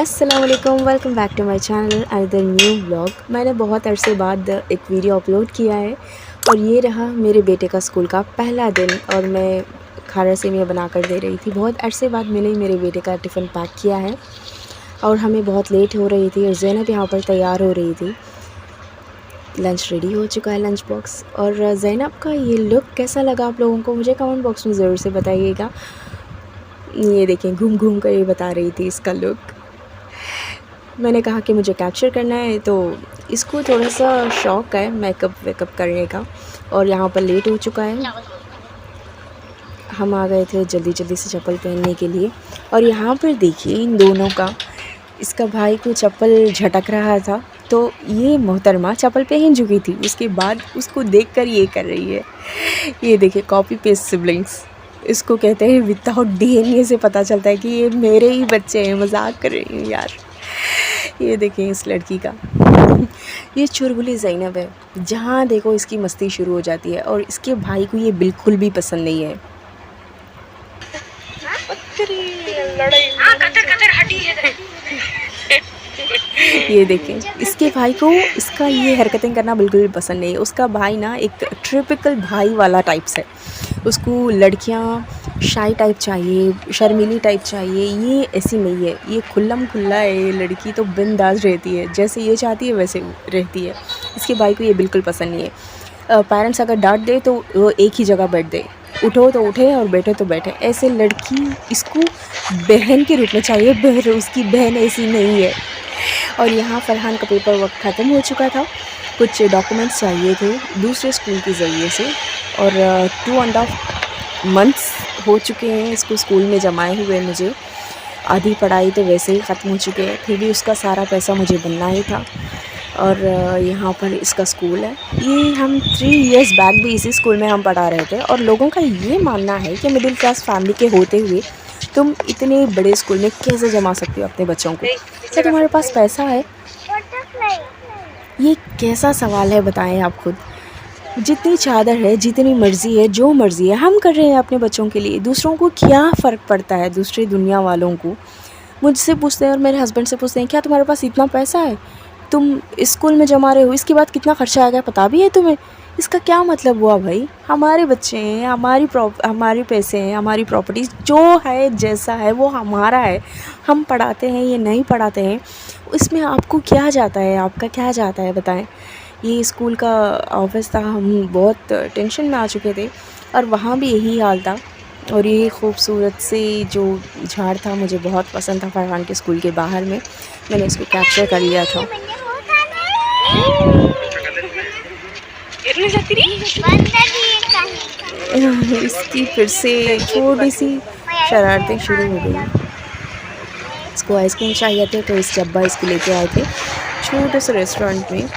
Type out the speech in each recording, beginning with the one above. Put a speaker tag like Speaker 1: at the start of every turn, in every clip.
Speaker 1: अस्सलाम वालेकुम, welcome back to my channel another new vlog. मैंने बहुत अरसे बाद एक वीडियो अपलोड किया है और ये रहा मेरे बेटे का स्कूल का पहला दिन और मैं खारा सेमिया बना कर दे रही थी। बहुत अरसे बाद मैंने मेरे बेटे का टिफ़िन पैक किया है और हमें बहुत लेट हो रही थी और ज़ैनब यहाँ पर तैयार हो रही थी। लंच रेडी हो चुका है, लंच बॉक्स। और ज़ैनब का ये लुक कैसा लगा आप लोगों को मुझे कमेंट बॉक्स में ज़रूर से बताइएगा। ये देखें, घूम घूम कर ये बता रही थी इसका लुक। मैंने कहा कि मुझे कैप्चर करना है, तो इसको थोड़ा सा शौक़ है मेकअप वेकअप करने का और यहाँ पर लेट हो चुका है। हम आ गए थे जल्दी जल्दी से चप्पल पहनने के लिए और यहाँ पर देखिए इन दोनों का, इसका भाई को चप्पल झटक रहा था तो ये मोहतरमा चप्पल पहन चुकी थी, उसके बाद उसको देखकर ये कर रही है। ये देखिए कॉपी पेस्ट सिबलिंग्स इसको कहते हैं। विदाउट डीएनए से पता चलता है कि ये मेरे ही बच्चे हैं। मजाक कर रही हूँ यार। ये देखें इस लड़की का, ये चुलबुली ज़ैनब है। जहाँ देखो इसकी मस्ती शुरू हो जाती है और इसके भाई को ये बिल्कुल भी पसंद नहीं है। ये देखें इसके भाई को इसका ये हरकतें करना बिल्कुल भी पसंद नहीं है। उसका भाई ना एक ट्रिपिकल भाई वाला टाइप्स है। उसको लड़कियां शाई टाइप चाहिए, शर्मीली टाइप चाहिए। ये ऐसी नहीं है, ये खुल्लम खुल्ला है। ये लड़की तो बिंदास रहती है, जैसे ये चाहती है वैसे रहती है। इसके भाई को ये बिल्कुल पसंद नहीं है। पेरेंट्स अगर डांट दे तो वो एक ही जगह बैठ दे, उठो तो उठे और बैठे तो बैठे। ऐसे लड़की इसको बहन के रूप में चाहिए, पर उसकी बहन ऐसी नहीं है। और यहाँ फरहान का पेपर वर्क ख़त्म हो चुका था, कुछ डॉक्यूमेंट्स चाहिए थे दूसरे स्कूल के ज़रिए से और 2.5 मंथ्स हो चुके हैं इसको स्कूल में जमाए हुए। मुझे आधी पढ़ाई तो वैसे ही ख़त्म हो चुके हैं, फिर भी उसका सारा पैसा मुझे बनना ही था। और यहाँ पर इसका स्कूल है। ये हम 3 इयर्स बैक भी इसी स्कूल में हम पढ़ा रहे थे और लोगों का ये मानना है कि मिडिल क्लास फैमिली के होते हुए तुम इतने बड़े स्कूल में कैसे जमा सकते हो अपने बच्चों को, क्या तुम्हारे पास पैसा है? ये कैसा सवाल है बताएं आप खुद। जितनी चादर है, जितनी मर्ज़ी है, जो मर्ज़ी है हम कर रहे हैं अपने बच्चों के लिए। दूसरों को क्या फ़र्क पड़ता है? दूसरी दुनिया वालों को मुझसे पूछते हैं और मेरे हस्बैंड से पूछते हैं, क्या तुम्हारे पास इतना पैसा है? तुम स्कूल में जमा रहे हो, इसके बाद कितना ख़र्चा आएगा पता भी है तुम्हें? इसका क्या मतलब हुआ भाई? हमारे बच्चे हैं, हमारे पैसे हैं, हमारी प्रॉपर्टीज़ जो है जैसा है वो हमारा है। हम पढ़ाते हैं ये नहीं पढ़ाते हैं, इसमें आपको क्या जाता है? आपका क्या जाता है बताएं। ये स्कूल का ऑफिस था, हम बहुत टेंशन में आ चुके थे और वहाँ भी यही हाल था। और ये खूबसूरत से जो झाड़ था मुझे बहुत पसंद था फरहान के स्कूल के बाहर में, मैंने इसको कैप्चर कर लिया था। इसकी फिर से थोड़ी सी शरारतें शुरू हो गई। इसको आइसक्रीम चाहिए थे तो इस डब्बा इसको लेके आए थे छोटे से रेस्टोरेंट में।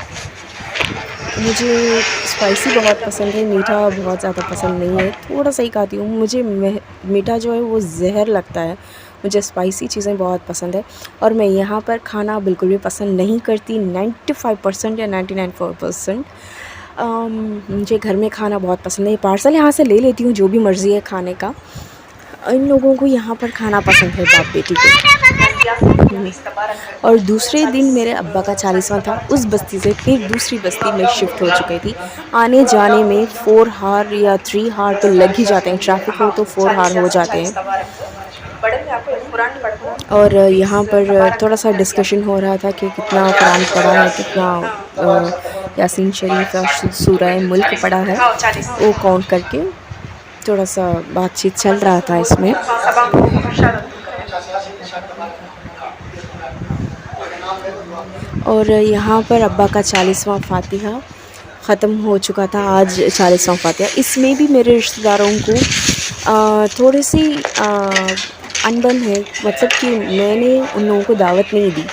Speaker 1: मुझे स्पाइसी बहुत पसंद है, मीठा बहुत ज़्यादा पसंद नहीं है, थोड़ा सा ही खाती हूँ। मुझे मीठा जो है वो जहर लगता है, मुझे स्पाइसी चीज़ें बहुत पसंद है। और मैं यहाँ पर खाना बिल्कुल भी पसंद नहीं करती 95% या 99% मुझे घर में खाना बहुत पसंद है। पार्सल यहाँ से ले लेती हूँ जो भी मर्ज़ी है खाने का। इन लोगों को यहाँ पर खाना पसंद है, बाप बेटी को। और दूसरे दिन मेरे अब्बा का 40वां था। उस बस्ती से फिर दूसरी बस्ती में शिफ्ट हो चुकी थी। आने जाने में 4 हार या 3 हार तो लग ही जाते हैं, ट्रैफिक हो तो 4 हार हो जाते हैं। और यहाँ पर थोड़ा सा डिस्कशन हो रहा था कि कितना कुरान पढ़ा है, कितना यासीन शरीफ का सूरह मुल्क पढ़ा है, वो काउंट करके थोड़ा सा बातचीत चल रहा था इसमें। और यहाँ पर अब्बा का 40वां फातिहा ख़त्म हो चुका था, आज 40वां फातिहा। इसमें भी मेरे रिश्तेदारों को थोड़ी सी अनबन है, मतलब कि मैंने उन लोगों को दावत नहीं दी।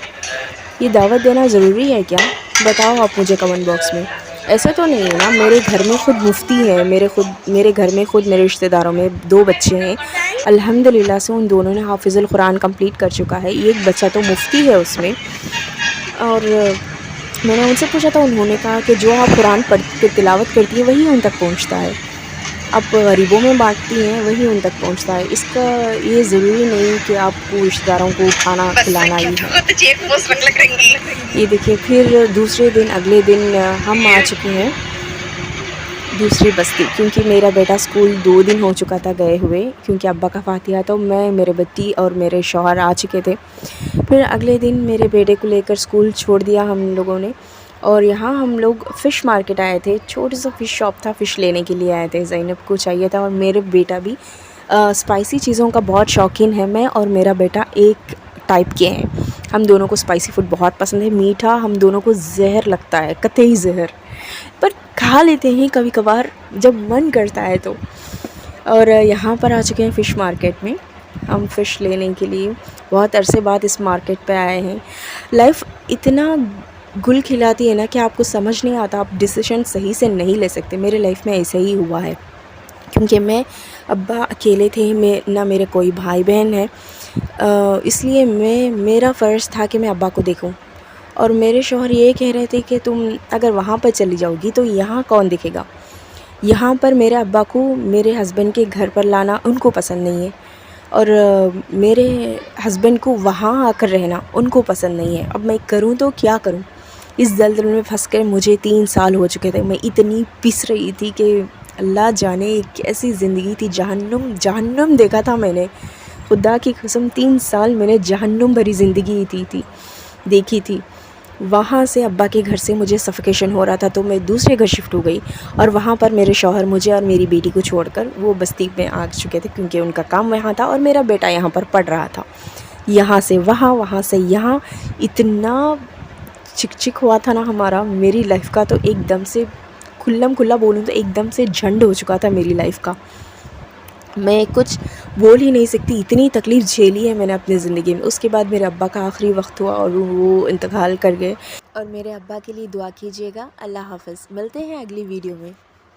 Speaker 1: ये दावत देना ज़रूरी है क्या? बताओ आप मुझे कमेंट बॉक्स में। ऐसा तो नहीं है ना, मेरे घर में खुद मुफ्ती है, मेरे घर में खुद मेरे रिश्तेदारों में 2 बच्चे हैं। अल्हम्दुलिल्लाह से उन दोनों ने हाफिज़ुल कुरान कंप्लीट कर चुका है। एक बच्चा तो मुफ्ती है उसमें। और मैंने उनसे पूछा था, उन्होंने कहा कि जो आप कुरान पढ़ के तिलावत करती है वही उन तक पहुंचता है। आप गरीबों में बांटती हैं वही उन तक पहुंचता है। इसका ये ज़रूरी नहीं कि आपको रिश्तेदारों को खाना खिलाना ही है। ये देखिए फिर दूसरे दिन अगले दिन हम आ चुके हैं दूसरी बस्ती, क्योंकि मेरा बेटा स्कूल 2 दिन हो चुका था गए हुए, क्योंकि अब्बा का फातिहा तो मैं, मेरे बच्ची और मेरे शौहर आ चुके थे। फिर अगले दिन मेरे बेटे को लेकर स्कूल छोड़ दिया हम लोगों ने, और यहाँ हम लोग फ़िश मार्केट आए थे। छोटा सा फ़िश शॉप था, फ़िश लेने के लिए आए थे। ज़ैनब को चाहिए था और मेरे बेटा भी स्पाइसी चीज़ों का बहुत शौकीन है। मैं और मेरा बेटा एक टाइप के हैं, हम दोनों को स्पाइसी फ़ूड बहुत पसंद है। मीठा हम दोनों को ज़हर लगता है, कतई ज़हर, पर खा लेते हैं कभी कभार जब मन करता है तो। और यहाँ पर आ चुके हैं फ़िश मार्केट में हम फ़िश लेने के लिए। बहुत अरसे बाद इस मार्केट पे आए हैं। लाइफ इतना गुल खिलाती है ना कि आपको समझ नहीं आता, आप डिसीजन सही से नहीं ले सकते। मेरे लाइफ में ऐसा ही हुआ है, क्योंकि मैं अब्बा अकेले थे, मैं ना मेरे कोई भाई बहन है, इसलिए मेरा फ़र्ज़ था कि मैं अब्बा को देखूं। और मेरे शौहर ये कह रहे थे कि तुम अगर वहाँ पर चली जाओगी तो यहाँ कौन देखेगा। यहाँ पर मेरे अब्बा को मेरे हस्बैंड के घर पर लाना उनको पसंद नहीं है, और मेरे हस्बैंड को वहाँ आकर रहना उनको पसंद नहीं है। अब मैं करूँ तो क्या करूँ। इस दलदल में फंस कर मुझे 3 साल हो चुके थे। मैं इतनी पिस रही थी कि अल्लाह जाने कैसी ज़िंदगी थी। जहन्नुम जहन्नुम देखा था मैंने, खुदा की कसम 3 साल मैंने जहन्नुम भरी ज़िंदगी देखी थी। वहाँ से अब्बा के घर से मुझे सफोकेशन हो रहा था, तो मैं दूसरे घर शिफ्ट हो गई, और वहाँ पर मेरे शौहर मुझे और मेरी बेटी को छोड़कर वो बस्ती में आ चुके थे, क्योंकि उनका काम वहाँ था और मेरा बेटा यहाँ पर पढ़ रहा था। यहाँ से वहाँ, वहाँ से यहाँ, इतना चिक हुआ था ना हमारा। मेरी लाइफ का तो एकदम से खुल्लम खुल्ला बोलूँ तो एकदम से झंड हो चुका था मेरी लाइफ का। मैं कुछ बोल ही नहीं सकती, इतनी तकलीफ़ झेली है मैंने अपनी ज़िंदगी में। उसके बाद मेरे अब्बा का आखिरी वक्त हुआ और वो इंतकाल कर गए। और मेरे अब्बा के लिए दुआ कीजिएगा। अल्लाह हाफ़िज़। मिलते हैं अगली वीडियो में।